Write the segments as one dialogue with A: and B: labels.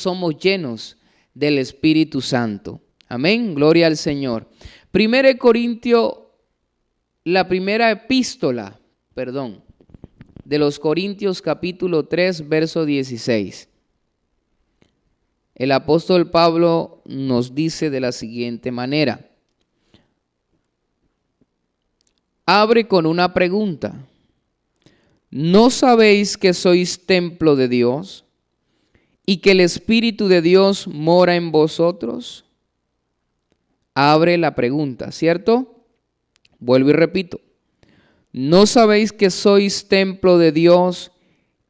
A: somos llenos del Espíritu Santo. Amén, gloria al Señor. 1 Corintios, la primera epístola, de los Corintios capítulo 3, verso 16. El apóstol Pablo nos dice de la siguiente manera. Abre con una pregunta. ¿No sabéis que sois templo de Dios y que el Espíritu de Dios mora en vosotros? Abre la pregunta, ¿cierto? Vuelvo y repito. ¿No sabéis que sois templo de Dios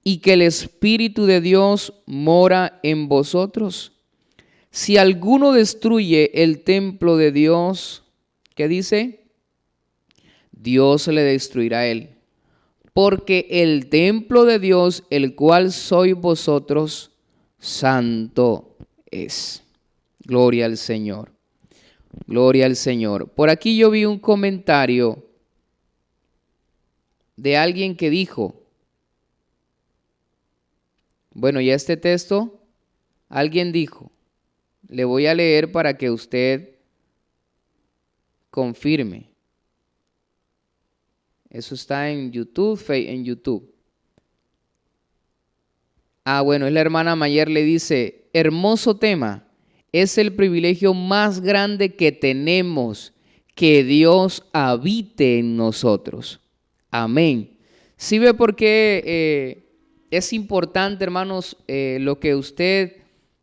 A: y que el Espíritu de Dios mora en vosotros? Si alguno destruye el templo de Dios, ¿qué dice? Dios le destruirá a él. Porque el templo de Dios, el cual sois vosotros, santo es. Gloria al Señor. Gloria al Señor. Por aquí yo vi un comentario de alguien que dijo, bueno, ya este texto, alguien dijo, le voy a leer para que usted confirme. Eso está en YouTube, Bueno, es la hermana Mayer, le dice, hermoso tema, es el privilegio más grande que tenemos, que Dios habite en nosotros. Amén. ¿Sí ve por qué es importante, hermanos, lo que usted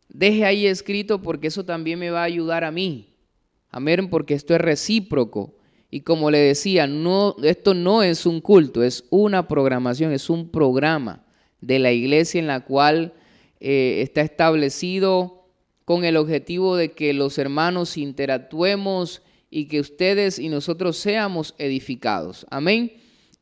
A: deje ahí escrito? Porque eso también me va a ayudar a mí. Amén, porque esto es recíproco. Y como le decía, esto no es un culto, es una programación, es un programa de la iglesia en la cual está establecido con el objetivo de que los hermanos interactuemos y que ustedes y nosotros seamos edificados. Amén.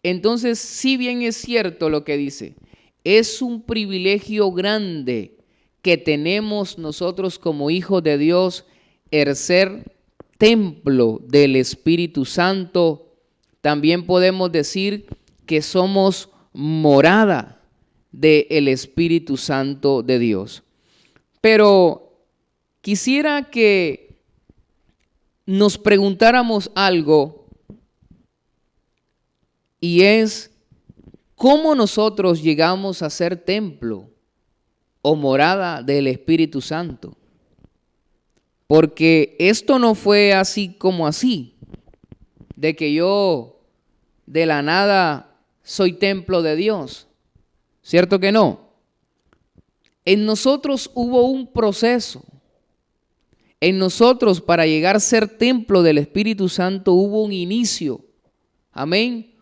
A: Entonces, si bien es cierto lo que dice, es un privilegio grande que tenemos nosotros como hijos de Dios, el ser templo del Espíritu Santo. También podemos decir que somos morada del Espíritu Santo de Dios. Pero quisiera que nos preguntáramos algo, y es cómo nosotros llegamos a ser templo o morada del Espíritu Santo. Porque esto no fue así como así, de que yo de la nada soy templo de Dios. ¿Cierto que no? En nosotros hubo un proceso. En nosotros, para llegar a ser templo del Espíritu Santo, hubo un inicio. Amén.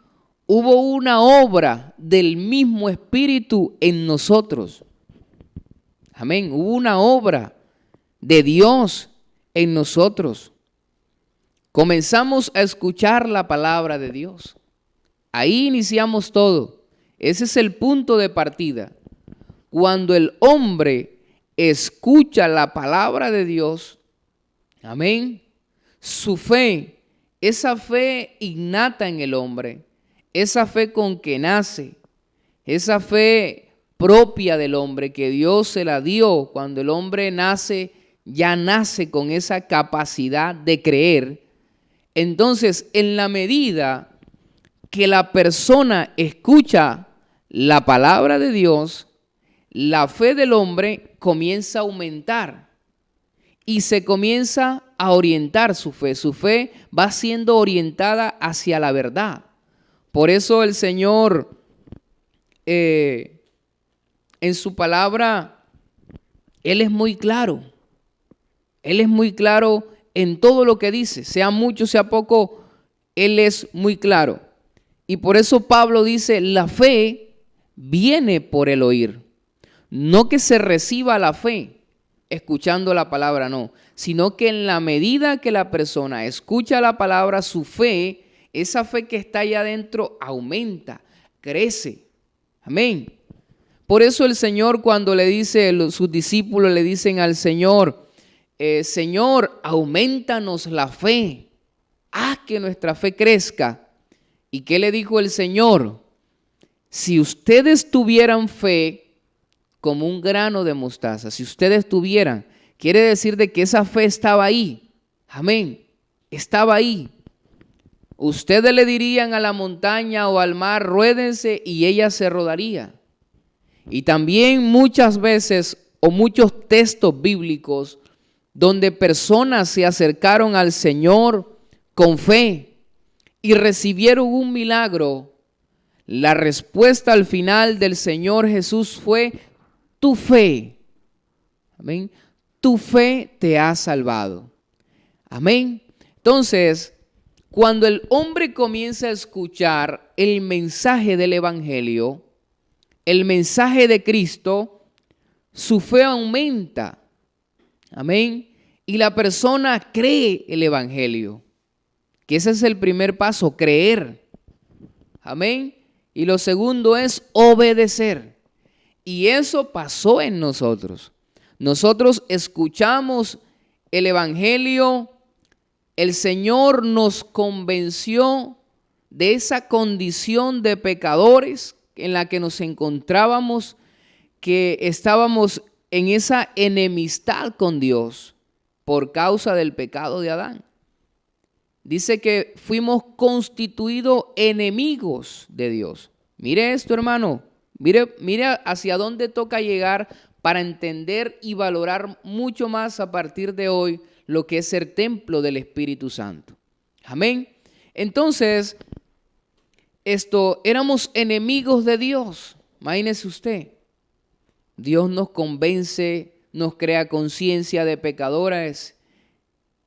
A: Hubo una obra del mismo Espíritu en nosotros. Amén. Hubo una obra de Dios en nosotros. Comenzamos a escuchar la palabra de Dios. Ahí iniciamos todo. Ese es el punto de partida. Cuando el hombre escucha la palabra de Dios, amén, su fe, esa fe innata en el hombre, esa fe con que nace, esa fe propia del hombre que Dios se la dio cuando el hombre nace, ya nace con esa capacidad de creer. Entonces, en la medida que la persona escucha la palabra de Dios, la fe del hombre comienza a aumentar y se comienza a orientar su fe. Su fe va siendo orientada hacia la verdad. Por eso el Señor en su palabra, Él es muy claro. Él es muy claro en todo lo que dice, sea mucho, sea poco, Él es muy claro. Y por eso Pablo dice, la fe viene por el oír. No que se reciba la fe escuchando la palabra, no, sino que en la medida que la persona escucha la palabra, su fe, esa fe que está allá adentro aumenta, crece. Amén. Por eso el Señor, cuando le dice, sus discípulos le dicen al Señor, Señor, aumentanos la fe, haz que nuestra fe crezca. ¿Y qué le dijo el Señor? Si ustedes tuvieran fe como un grano de mostaza. Si ustedes tuvieran, quiere decir de que esa fe estaba ahí. Amén. Estaba ahí. Ustedes le dirían a la montaña o al mar, ruédense, y ella se rodaría. Y también muchas veces o muchos textos bíblicos donde personas se acercaron al Señor con fe y recibieron un milagro. La respuesta al final del Señor Jesús fue: tu fe. Amén. Tu fe te ha salvado. Amén. Entonces, cuando el hombre comienza a escuchar el mensaje del Evangelio, el mensaje de Cristo, su fe aumenta. Amén. Y la persona cree el Evangelio. Que ese es el primer paso, creer. Amén. Y lo segundo es obedecer. Y eso pasó en nosotros. Nosotros escuchamos el Evangelio. El Señor nos convenció de esa condición de pecadores en la que nos encontrábamos, que estábamos en esa enemistad con Dios por causa del pecado de Adán. Dice que fuimos constituidos enemigos de Dios. Mire esto, hermano. Mire hacia dónde toca llegar para entender y valorar mucho más a partir de hoy lo que es ser templo del Espíritu Santo. Amén. Entonces, éramos enemigos de Dios. Imagínese usted. Dios nos convence, nos crea conciencia de pecadores,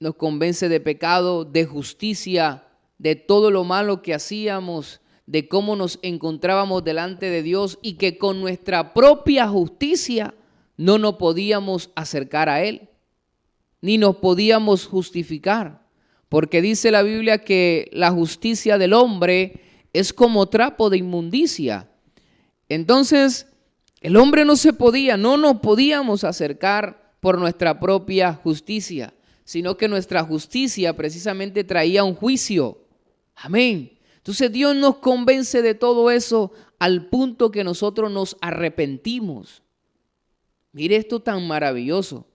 A: nos convence de pecado, de justicia, de todo lo malo que hacíamos, de cómo nos encontrábamos delante de Dios y que con nuestra propia justicia no nos podíamos acercar a Él, ni nos podíamos justificar, porque dice la Biblia que la justicia del hombre es como trapo de inmundicia. Entonces, el hombre no nos podíamos acercar por nuestra propia justicia, sino que nuestra justicia precisamente traía un juicio. Amén. Entonces Dios nos convence de todo eso al punto que nosotros nos arrepentimos. Mire esto tan maravilloso.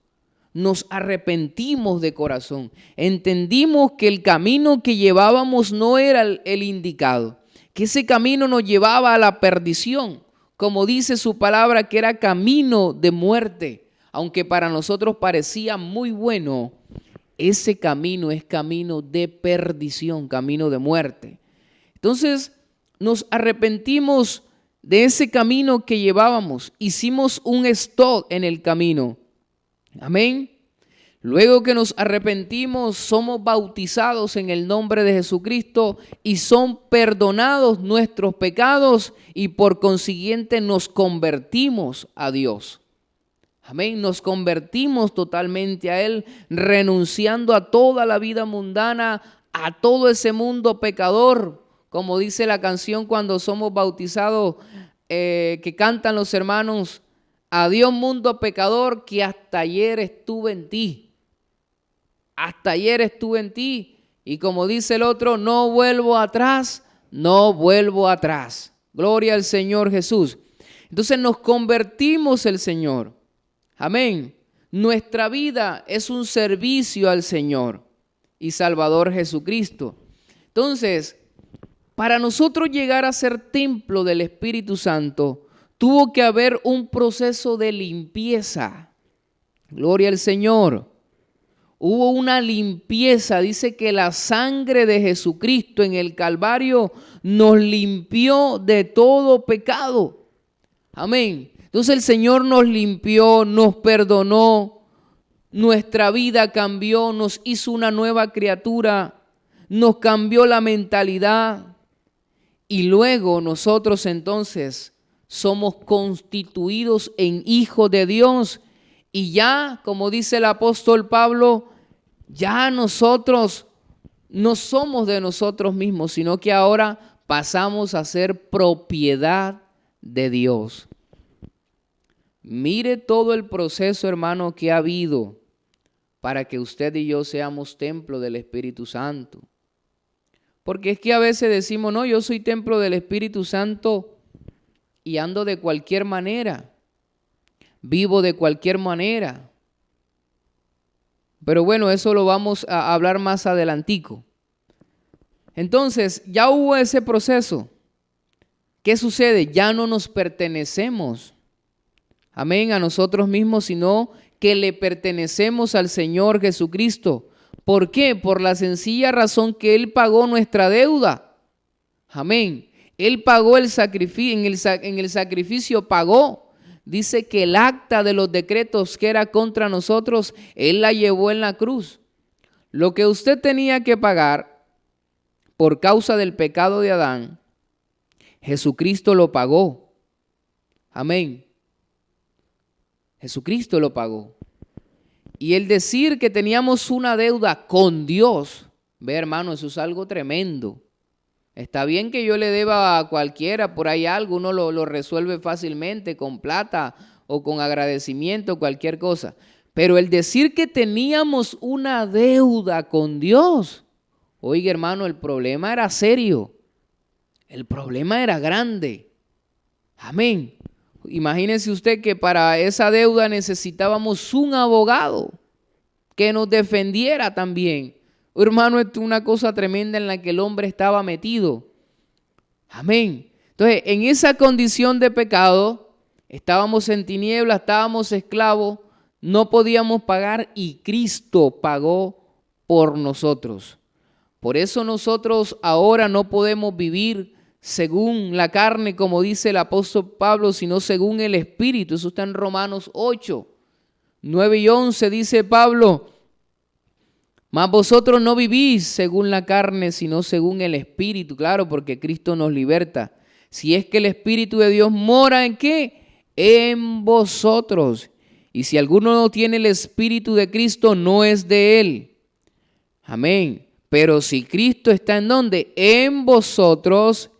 A: Nos arrepentimos de corazón. Entendimos que el camino que llevábamos no era el indicado, que ese camino nos llevaba a la perdición, como dice su palabra, que era camino de muerte. Aunque para nosotros parecía muy bueno, ese camino es camino de perdición, camino de muerte. Entonces nos arrepentimos de ese camino que llevábamos. Hicimos un stop en el camino. Amén. Luego que nos arrepentimos, somos bautizados en el nombre de Jesucristo y son perdonados nuestros pecados y por consiguiente nos convertimos a Dios. Amén. Nos convertimos totalmente a Él, renunciando a toda la vida mundana, a todo ese mundo pecador, como dice la canción cuando somos bautizados, que cantan los hermanos: adiós mundo pecador, que hasta ayer estuve en ti. Hasta ayer estuve en ti. Y como dice el otro, no vuelvo atrás, no vuelvo atrás. Gloria al Señor Jesús. Entonces nos convertimos el Señor. Amén. Nuestra vida es un servicio al Señor y Salvador Jesucristo. Entonces, para nosotros llegar a ser templo del Espíritu Santo, tuvo que haber un proceso de limpieza. Gloria al Señor. Hubo una limpieza. Dice que la sangre de Jesucristo en el Calvario nos limpió de todo pecado. Amén. Entonces el Señor nos limpió, nos perdonó, nuestra vida cambió, nos hizo una nueva criatura, nos cambió la mentalidad. Y luego nosotros entonces somos constituidos en hijos de Dios. Y ya, como dice el apóstol Pablo, ya nosotros no somos de nosotros mismos, sino que ahora pasamos a ser propiedad de Dios. Mire todo el proceso, hermano, que ha habido para que usted y yo seamos templo del Espíritu Santo. Porque es que a veces decimos, no, yo soy templo del Espíritu Santo y ando de cualquier manera. vivo de cualquier manera. Pero bueno, eso lo vamos a hablar más adelantico. Entonces, ya hubo ese proceso. ¿Qué sucede? Ya no nos pertenecemos, amén, a nosotros mismos, sino que le pertenecemos al Señor Jesucristo. ¿Por qué? Por la sencilla razón que Él pagó nuestra deuda. Amén. Él pagó el sacrificio, en el sacrificio pagó. Dice que el acta de los decretos que era contra nosotros, Él la llevó en la cruz. Lo que usted tenía que pagar por causa del pecado de Adán, Jesucristo lo pagó. Amén. Jesucristo lo pagó. Y el decir que teníamos una deuda con Dios, ve hermano, eso es algo tremendo. Está bien que yo le deba a cualquiera por ahí algo, uno lo resuelve fácilmente con plata o con agradecimiento, cualquier cosa. Pero el decir que teníamos una deuda con Dios, oiga hermano, el problema era serio. El problema era grande. Amén. Imagínese usted que para esa deuda necesitábamos un abogado que nos defendiera también. Hermano, esto es una cosa tremenda en la que el hombre estaba metido. Amén. Entonces, en esa condición de pecado, estábamos en tinieblas, estábamos esclavos, no podíamos pagar y Cristo pagó por nosotros. Por eso nosotros ahora no podemos vivir según la carne, como dice el apóstol Pablo, sino según el Espíritu. Eso está en Romanos 8, 9 y 11, dice Pablo: mas vosotros no vivís según la carne, sino según el Espíritu. Claro, porque Cristo nos liberta. Si es que el Espíritu de Dios mora ¿en qué? En vosotros. Y si alguno no tiene el Espíritu de Cristo, no es de él. Amén. Pero si Cristo está ¿en dónde? En vosotros,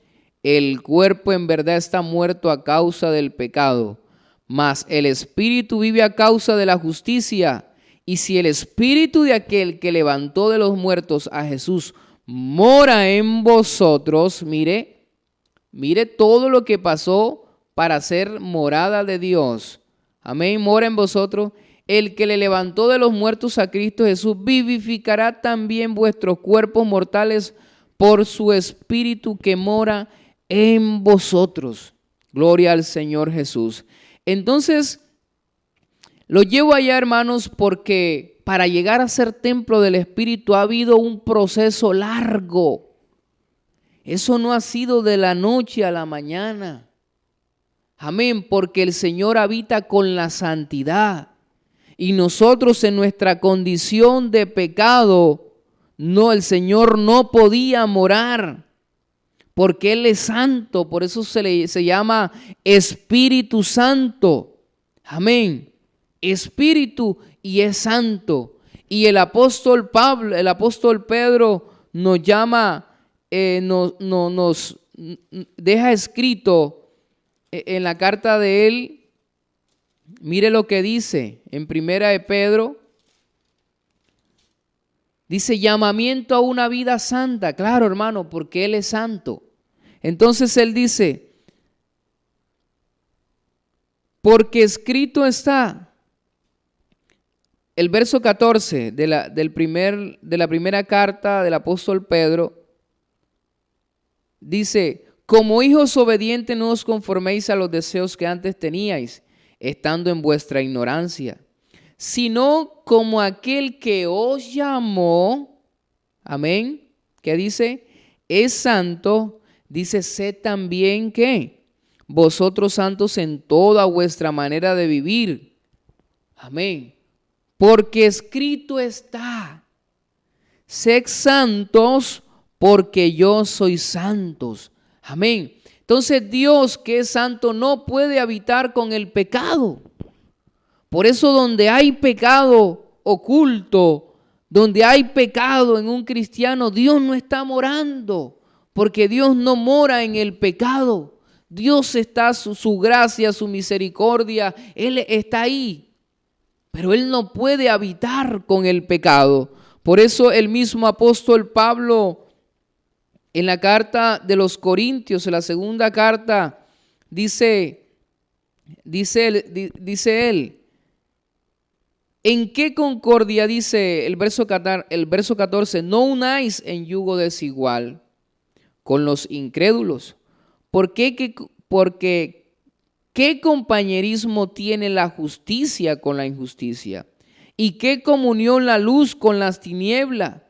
A: el cuerpo en verdad está muerto a causa del pecado, mas el Espíritu vive a causa de la justicia. Y si el Espíritu de aquel que levantó de los muertos a Jesús mora en vosotros, mire todo lo que pasó para ser morada de Dios. Amén, mora en vosotros. El que le levantó de los muertos a Cristo Jesús vivificará también vuestros cuerpos mortales por su Espíritu que mora en vosotros. Gloria al Señor Jesús. Entonces, lo llevo allá, hermanos, porque para llegar a ser templo del Espíritu ha habido un proceso largo. Eso no ha sido de la noche a la mañana. Amén, porque el Señor habita con la santidad. Y nosotros en nuestra condición de pecado, no, el Señor no podía morar. Porque Él es santo, por eso se llama Espíritu Santo. Amén. Espíritu y es santo. Y el apóstol Pedro nos llama, nos deja escrito en la carta de él. Mire lo que dice en Primera de Pedro. Dice llamamiento a una vida santa. Claro, hermano, porque Él es santo. Entonces Él dice, porque escrito está. El verso 14 de la primera carta del apóstol Pedro dice, como hijos obedientes no os conforméis a los deseos que antes teníais, estando en vuestra ignorancia, sino como aquel que os llamó, amén, ¿qué dice? Es santo, dice, sed también, ¿qué? Vosotros santos en toda vuestra manera de vivir, amén. Porque escrito está, sed santos porque yo soy santos. Amén. Entonces Dios que es santo no puede habitar con el pecado. Por eso donde hay pecado oculto, donde hay pecado en un cristiano, Dios no está morando. Porque Dios no mora en el pecado. Dios está, su gracia, su misericordia, Él está ahí. Pero Él no puede habitar con el pecado. Por eso el mismo apóstol Pablo en la carta de los Corintios, en la segunda carta, dice dice él, ¿en qué concordia, dice el verso 14, no unáis en yugo desigual con los incrédulos? Porque ¿qué compañerismo tiene la justicia con la injusticia? ¿Y qué comunión la luz con las tinieblas?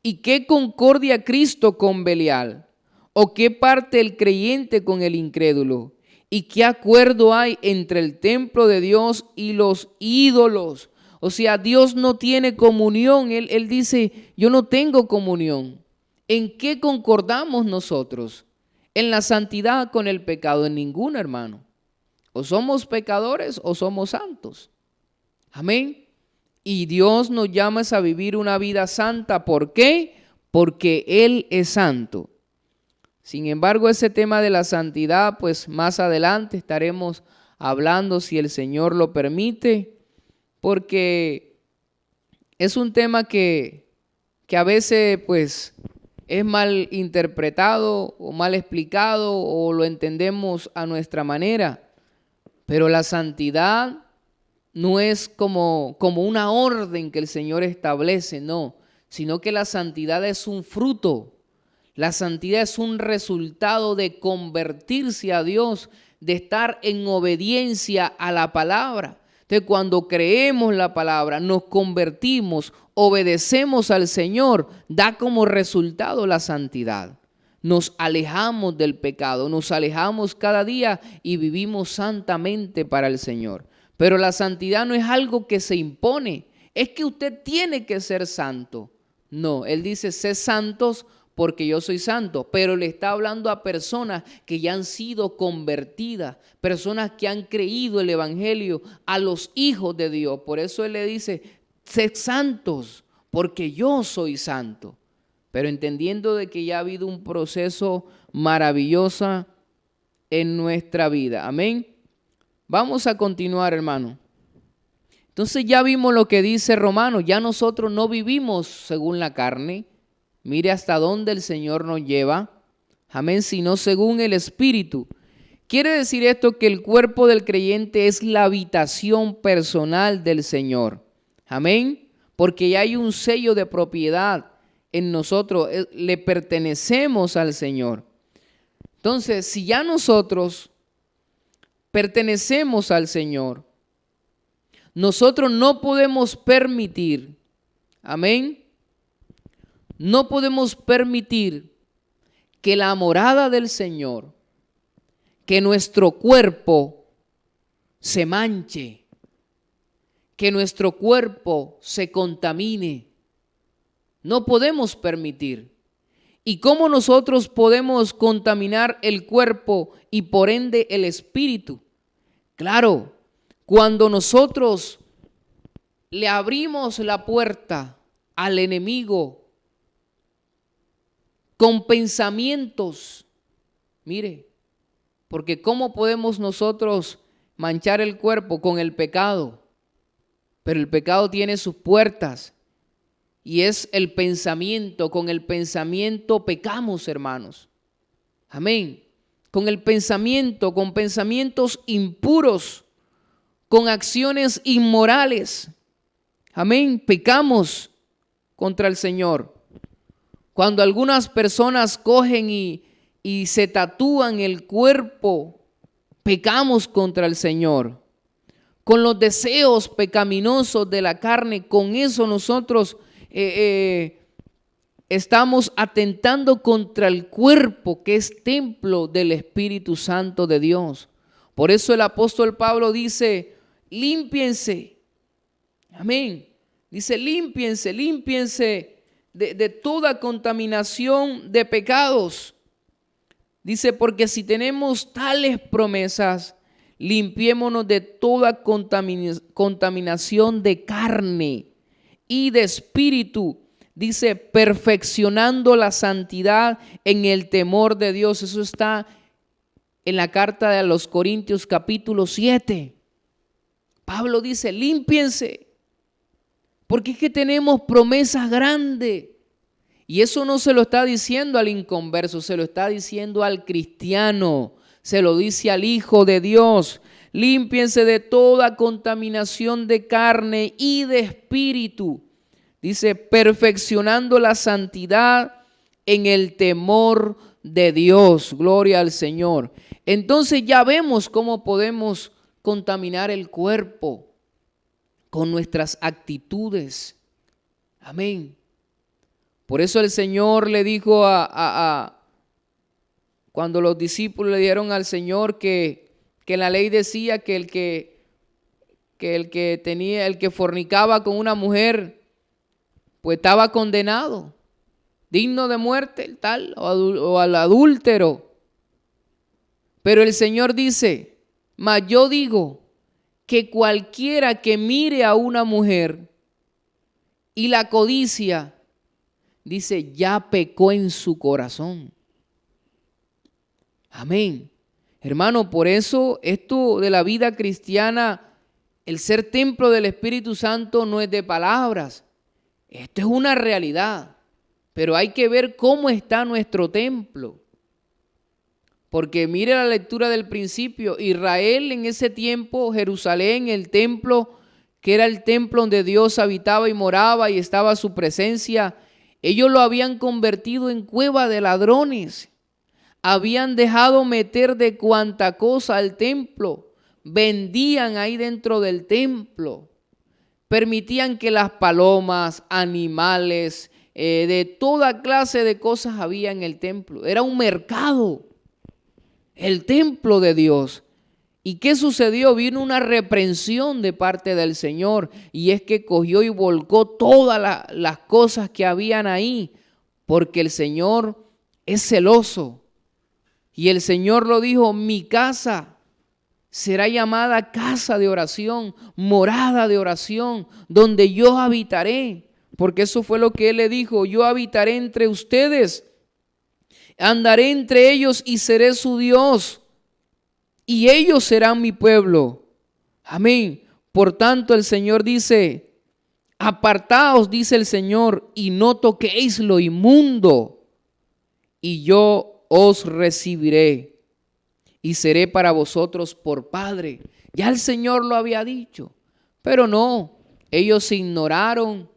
A: ¿Y qué concordia Cristo con Belial? ¿O qué parte el creyente con el incrédulo? ¿Y qué acuerdo hay entre el templo de Dios y los ídolos? O sea, Dios no tiene comunión. Él dice, yo no tengo comunión. ¿En qué concordamos nosotros? En la santidad con el pecado, en ninguna, hermano. O somos pecadores o somos santos. Amén. Y Dios nos llama a vivir una vida santa. ¿Por qué? Porque Él es santo. Sin embargo, ese tema de la santidad, pues más adelante estaremos hablando si el Señor lo permite, porque es un tema que a veces pues es mal interpretado o mal explicado o lo entendemos a nuestra manera. Pero la santidad no es como una orden que el Señor establece, no, sino que la santidad es un fruto. La santidad es un resultado de convertirse a Dios, de estar en obediencia a la palabra. Entonces, cuando creemos la palabra, nos convertimos, obedecemos al Señor, da como resultado la santidad. Nos alejamos del pecado, nos alejamos cada día y vivimos santamente para el Señor. Pero la santidad no es algo que se impone, es que usted tiene que ser santo. No, Él dice, sé santos porque yo soy santo, pero le está hablando a personas que ya han sido convertidas, personas que han creído el evangelio, a los hijos de Dios. Por eso Él le dice, sed santos, porque yo soy santo. Pero entendiendo de que ya ha habido un proceso maravilloso en nuestra vida. Amén. Vamos a continuar, hermano. Entonces ya vimos lo que dice Romanos, ya nosotros no vivimos según la carne. Mire hasta dónde el Señor nos lleva. Amén, sino según el Espíritu. Quiere decir esto que el cuerpo del creyente es la habitación personal del Señor. Amén, porque ya hay un sello de propiedad en nosotros, le pertenecemos al Señor. Entonces, si ya nosotros pertenecemos al Señor, nosotros no podemos permitir, amén, no podemos permitir que la morada del Señor, que nuestro cuerpo se manche, que nuestro cuerpo se contamine. No podemos permitir. ¿Y cómo nosotros podemos contaminar el cuerpo y por ende el espíritu? Claro, cuando nosotros le abrimos la puerta al enemigo con pensamientos, mire, porque ¿cómo podemos nosotros manchar el cuerpo con el pecado? Pero el pecado tiene sus puertas y es el pensamiento. Con el pensamiento pecamos, hermanos. Amén. Con el pensamiento, con pensamientos impuros, con acciones inmorales. Amén. Pecamos contra el Señor. Cuando algunas personas cogen y se tatúan el cuerpo, pecamos contra el Señor. Con los deseos pecaminosos de la carne, con eso nosotros estamos atentando contra el cuerpo que es templo del Espíritu Santo de Dios. Por eso el apóstol Pablo dice, límpiense. Amén. Dice, límpiense de toda contaminación de pecados. Dice, porque si tenemos tales promesas, limpiémonos de toda contaminación de carne y de espíritu. Dice, perfeccionando la santidad en el temor de Dios. Eso está en la carta de los Corintios capítulo 7. Pablo dice, límpiense, porque es que tenemos promesas grandes. Y eso no se lo está diciendo al inconverso, se lo está diciendo al cristiano, se lo dice al Hijo de Dios. límpiense de toda contaminación de carne y de espíritu. Dice, perfeccionando la santidad en el temor de Dios. Gloria al Señor. Entonces ya vemos cómo podemos contaminar el cuerpo con nuestras actitudes. Amén. Por eso el Señor le dijo cuando los discípulos le dieron al Señor que la ley decía que el que fornicaba con una mujer, pues estaba condenado, digno de muerte, el tal, o al adúltero. Pero el Señor dice, mas yo digo que cualquiera que mire a una mujer y la codicia, dice, ya pecó en su corazón. Amén. Hermano, por eso esto de la vida cristiana, el ser templo del Espíritu Santo no es de palabras. Esto es una realidad. Pero hay que ver cómo está nuestro templo. Porque mire la lectura del principio. Israel en ese tiempo, Jerusalén, el templo, que era el templo donde Dios habitaba y moraba y estaba su presencia, ellos lo habían convertido en cueva de ladrones. Habían dejado meter de cuanta cosa al templo. Vendían ahí dentro del templo. Permitían que las palomas, animales, de toda clase de cosas había en el templo. Era un mercado, el templo de Dios. ¿Y qué sucedió? Vino una reprensión de parte del Señor, y es que cogió y volcó todas las cosas que habían ahí, porque el Señor es celoso. Y el Señor lo dijo, mi casa será llamada casa de oración, morada de oración, donde yo habitaré. Porque eso fue lo que Él le dijo, yo habitaré entre ustedes, andaré entre ellos y seré su Dios, y ellos serán mi pueblo. Amén. Por tanto, el Señor dice, apartaos, dice el Señor, y no toquéis lo inmundo, y yo os recibiré y seré para vosotros por Padre. Ya el Señor lo había dicho, pero no, ellos ignoraron,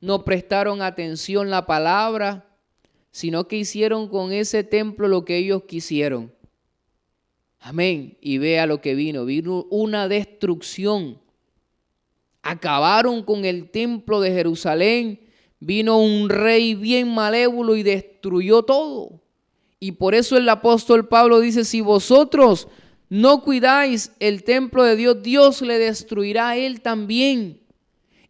A: no prestaron atención a la palabra, sino que hicieron con ese templo lo que ellos quisieron. Amén. Y vea lo que vino una destrucción. Acabaron con el templo de Jerusalén, vino un rey bien malévolo y destruyó todo. Y por eso el apóstol Pablo dice, si vosotros no cuidáis el templo de Dios, Dios le destruirá a él también.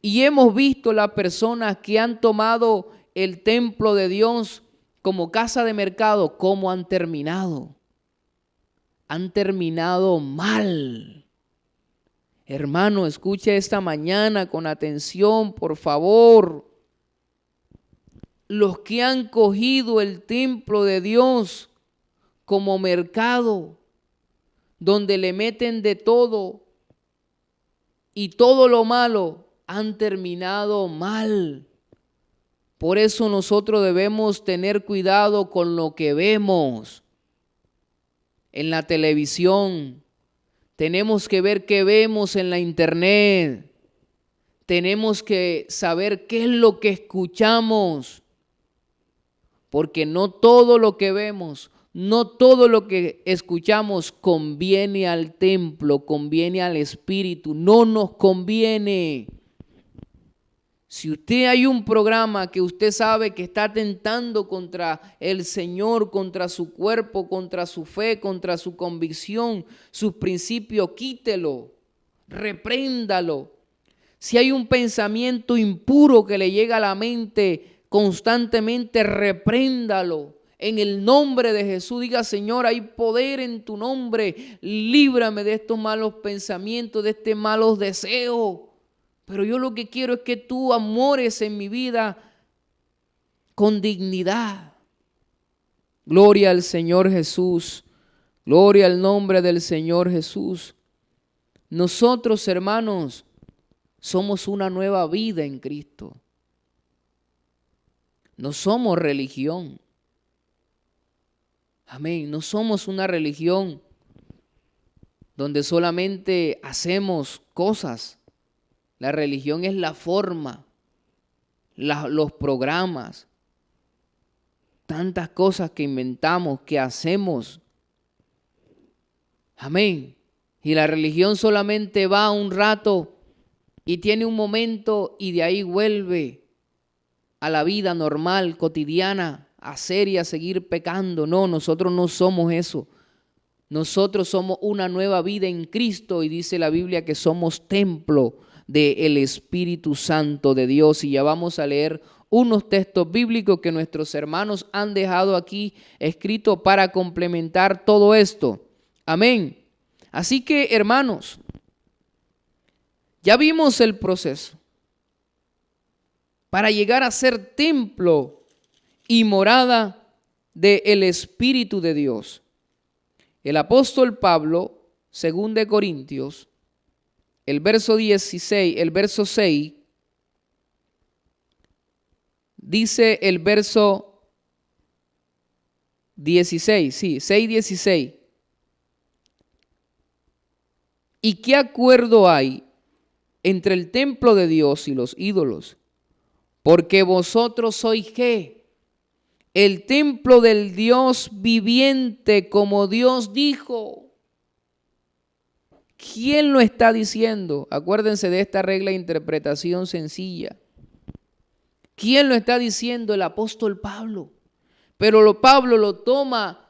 A: Y hemos visto las personas que han tomado el templo de Dios como casa de mercado, cómo han terminado. Han terminado mal. Hermano, escuche esta mañana con atención, por favor. Los que han cogido el templo de Dios como mercado, donde le meten de todo y todo lo malo, han terminado mal. Por eso nosotros debemos tener cuidado con lo que vemos en la televisión. Tenemos que ver qué vemos en la internet. Tenemos que saber qué es lo que escuchamos. Porque no todo lo que vemos, no todo lo que escuchamos conviene al templo, conviene al espíritu, no nos conviene. Si usted hay un programa que usted sabe que está atentando contra el Señor, contra su cuerpo, contra su fe, contra su convicción, sus principios, quítelo, repréndalo. Si hay un pensamiento impuro que le llega a la mente constantemente, repréndalo. En el nombre de Jesús, diga, Señor, hay poder en tu nombre, líbrame de estos malos pensamientos, de este malos deseos. Pero yo lo que quiero es que tú amores en mi vida con dignidad. Gloria al Señor Jesús. Gloria al nombre del Señor Jesús. Nosotros, hermanos, somos una nueva vida en Cristo. No somos religión. Amén. No somos una religión donde solamente hacemos cosas. La religión es la forma, los programas, tantas cosas que inventamos, que hacemos. Amén. Y la religión solamente va un rato y tiene un momento y de ahí vuelve a la vida normal, cotidiana, a hacer y a seguir pecando. No, nosotros no somos eso. Nosotros somos una nueva vida en Cristo y dice la Biblia que somos templo del Espíritu Santo de Dios. Y ya vamos a leer unos textos bíblicos que nuestros hermanos han dejado aquí escritos para complementar todo esto. Amén. Así que, hermanos, ya vimos el proceso para llegar a ser templo y morada del Espíritu de Dios. El apóstol Pablo, 2 de Corintios, el verso 16, el verso 6, dice el verso 16, sí, 6:16. ¿Y qué acuerdo hay entre el templo de Dios y los ídolos? Porque vosotros sois ¿qué? El templo del Dios viviente, como Dios dijo. ¿Quién lo está diciendo? Acuérdense de esta regla de interpretación sencilla. ¿Quién lo está diciendo? El apóstol Pablo. Pero Pablo lo toma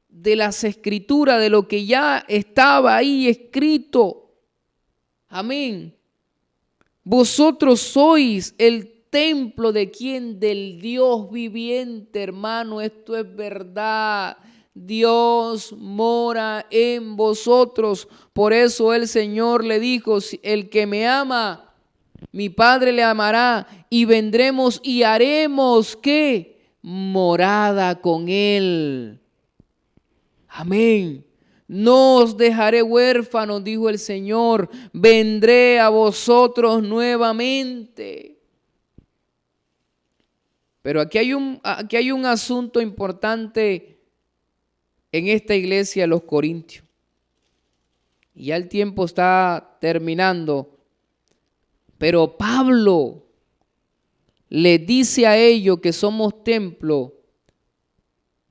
A: de las escrituras, de lo que ya estaba ahí escrito. Amén. Vosotros sois el templo de quién, del Dios viviente, hermano. Esto es verdad. Dios mora en vosotros. Por eso el Señor le dijo: el que me ama, mi Padre le amará, y vendremos y haremos ¿qué? Morada con él. Amén. No os dejaré huérfanos, dijo el Señor, vendré a vosotros nuevamente. Pero aquí hay un asunto importante en esta iglesia de los Corintios. Y ya el tiempo está terminando. Pero Pablo le dice a ellos que somos templo.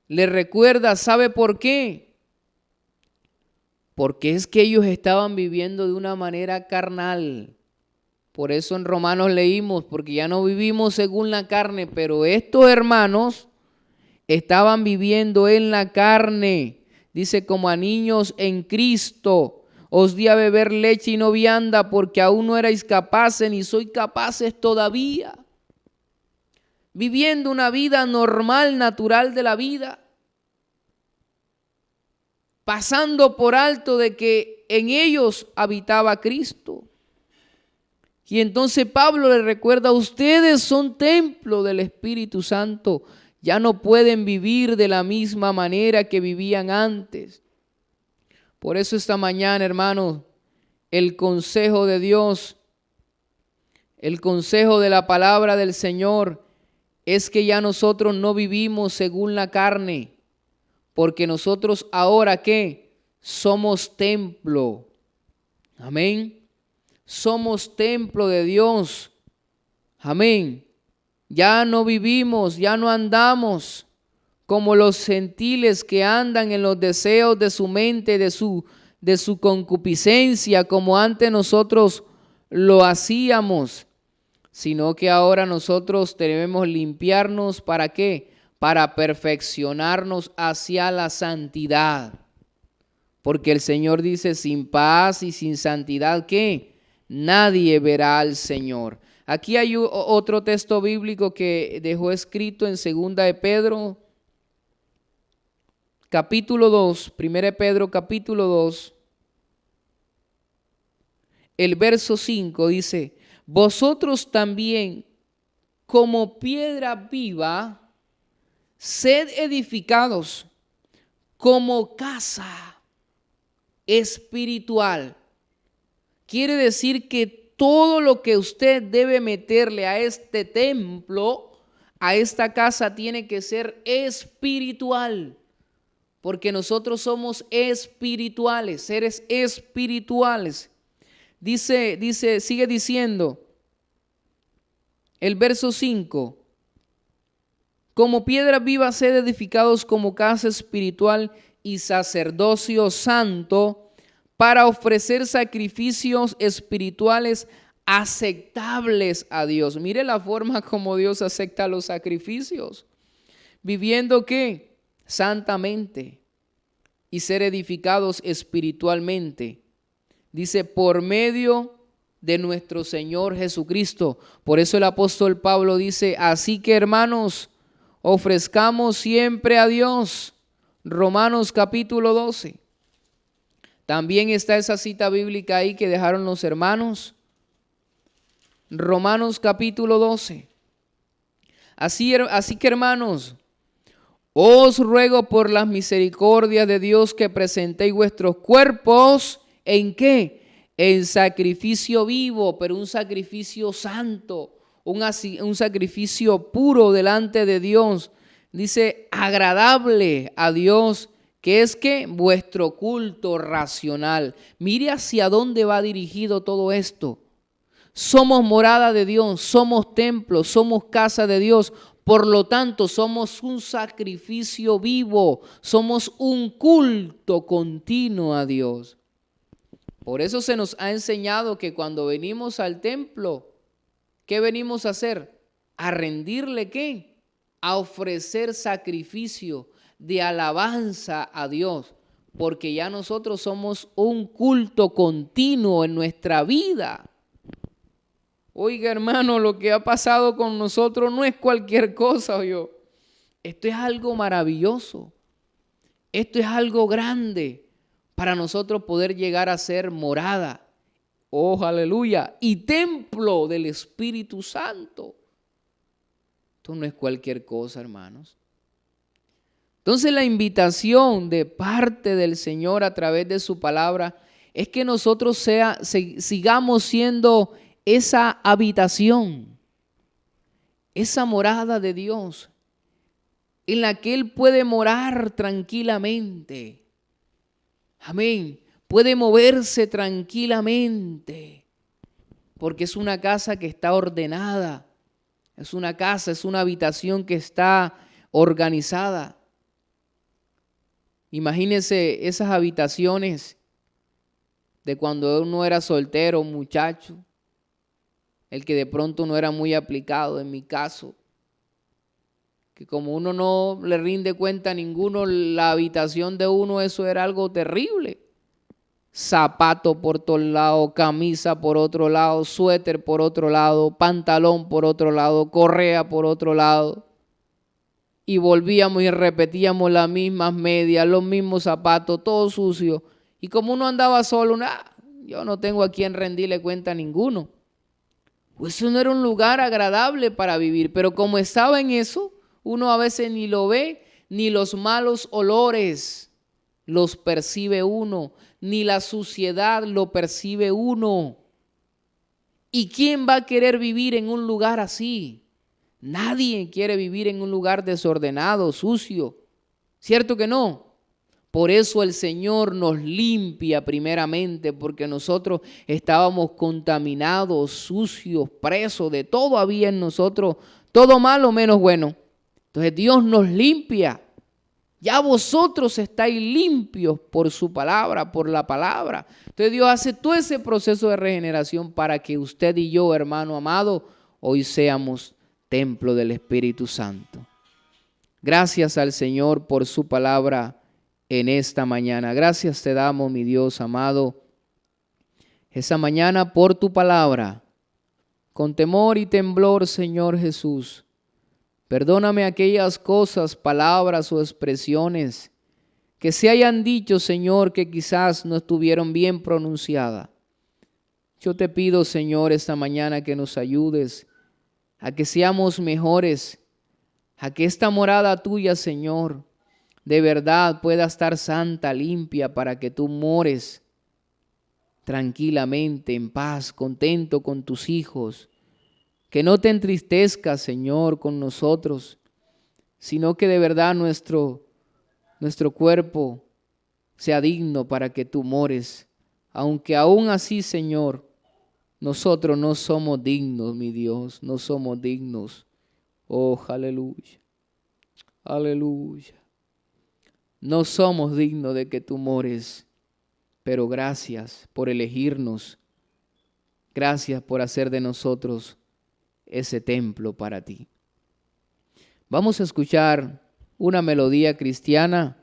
A: Le recuerda, ¿sabe por qué? Porque es que ellos estaban viviendo de una manera carnal. Por eso en Romanos leímos, porque ya no vivimos según la carne, pero estos hermanos estaban viviendo en la carne. Dice, como a niños en Cristo. Os di a beber leche y no vianda, porque aún no erais capaces, ni sois capaces todavía. Viviendo una vida normal, natural de la vida. Pasando por alto de que en ellos habitaba Cristo. Y entonces Pablo les recuerda: ustedes son templo del Espíritu Santo. Ya no pueden vivir de la misma manera que vivían antes. Por eso esta mañana, hermanos, el consejo de Dios, el consejo de la palabra del Señor es que ya nosotros no vivimos según la carne, porque nosotros ahora ¿qué? Somos templo. Amén. Somos templo de Dios. Amén. Ya no vivimos, ya no andamos como los gentiles que andan en los deseos de su mente, de su concupiscencia, como antes nosotros lo hacíamos, sino que ahora nosotros debemos limpiarnos. ¿Para qué? Para perfeccionarnos hacia la santidad. Porque el Señor dice: sin paz y sin santidad, ¿qué? Nadie verá al Señor. Aquí hay otro texto bíblico que dejó escrito en 2 de Pedro, capítulo 2, 1 Pedro capítulo 2, el verso 5 dice: vosotros también, como piedra viva, sed edificados como casa espiritual. Quiere decir que todo lo que usted debe meterle a este templo, a esta casa, tiene que ser espiritual. porque nosotros somos espirituales, seres espirituales. Sigue diciendo el verso 5. Como piedras vivas sed edificados como casa espiritual y sacerdocio santo para ofrecer sacrificios espirituales aceptables a Dios. Mire la forma como Dios acepta los sacrificios. Viviendo ¿qué? Santamente y ser edificados espiritualmente. Dice, por medio de nuestro Señor Jesucristo. Por eso el apóstol Pablo dice, así que hermanos, ofrezcamos siempre a Dios. Romanos capítulo 12. También está esa cita bíblica ahí que dejaron los hermanos. Romanos capítulo 12. Así que hermanos, os ruego por las misericordias de Dios que presentéis vuestros cuerpos, ¿en qué? En sacrificio vivo, pero un sacrificio santo, un sacrificio puro delante de Dios. Dice, agradable a Dios, que es que vuestro culto racional. Mire hacia dónde va dirigido todo esto. Somos morada de Dios, somos templo, somos casa de Dios. Por lo tanto, somos un sacrificio vivo, somos un culto continuo a Dios. Por eso se nos ha enseñado que cuando venimos al templo, ¿qué venimos a hacer? ¿A rendirle qué? A ofrecer sacrificio de alabanza a Dios, porque ya nosotros somos un culto continuo en nuestra vida. Oiga, hermano, lo que ha pasado con nosotros no es cualquier cosa, yo. Esto es algo maravilloso. Esto es algo grande para nosotros poder llegar a ser morada. Oh, aleluya. Y templo del Espíritu Santo. Esto no es cualquier cosa, hermanos. Entonces la invitación de parte del Señor a través de su palabra es que nosotros sigamos siendo esa habitación, esa morada de Dios, en la que Él puede morar tranquilamente. Amén. Puede moverse tranquilamente, porque es una casa que está ordenada. Es una casa, es una habitación que está organizada. Imagínense esas habitaciones de cuando uno era soltero, muchacho. El que de pronto no era muy aplicado, en mi caso, que como uno no le rinde cuenta a ninguno, la habitación de uno, eso era algo terrible. Zapato por todos lados, camisa por otro lado, suéter por otro lado, pantalón por otro lado, correa por otro lado. Y volvíamos y repetíamos las mismas medias, los mismos zapatos, todo sucio. Y como uno andaba solo, yo no tengo a quien rendirle cuenta a ninguno. Pues eso no era un lugar agradable para vivir, pero como estaba en eso, uno a veces ni lo ve, ni los malos olores los percibe uno, ni la suciedad lo percibe uno. ¿Y quién va a querer vivir en un lugar así? Nadie quiere vivir en un lugar desordenado, sucio. ¿Cierto que no? Por eso el Señor nos limpia primeramente, porque nosotros estábamos contaminados, sucios, presos, de todo había en nosotros, todo malo menos bueno. Entonces Dios nos limpia. Ya vosotros estáis limpios por su palabra, por la palabra. Entonces Dios hace todo ese proceso de regeneración para que usted y yo, hermano amado, hoy seamos templo del Espíritu Santo. Gracias al Señor por su palabra en esta mañana. Gracias te damos, mi Dios amado, esa mañana por tu palabra. Con temor y temblor, Señor Jesús, perdóname aquellas cosas, palabras o expresiones que se hayan dicho, Señor, que quizás no estuvieron bien pronunciadas. Yo te pido, Señor, esta mañana que nos ayudes a que seamos mejores, a que esta morada tuya, Señor, de verdad pueda estar santa, limpia, para que tú mores tranquilamente, en paz, contento con tus hijos. Que no te entristezcas, Señor, con nosotros, sino que de verdad nuestro nuestro cuerpo sea digno para que tú mores. Aunque aún así, Señor, nosotros no somos dignos, mi Dios, no somos dignos. Oh, aleluya, aleluya. No somos dignos de que tú mores, pero gracias por elegirnos. Gracias por hacer de nosotros ese templo para ti. Vamos a escuchar una melodía cristiana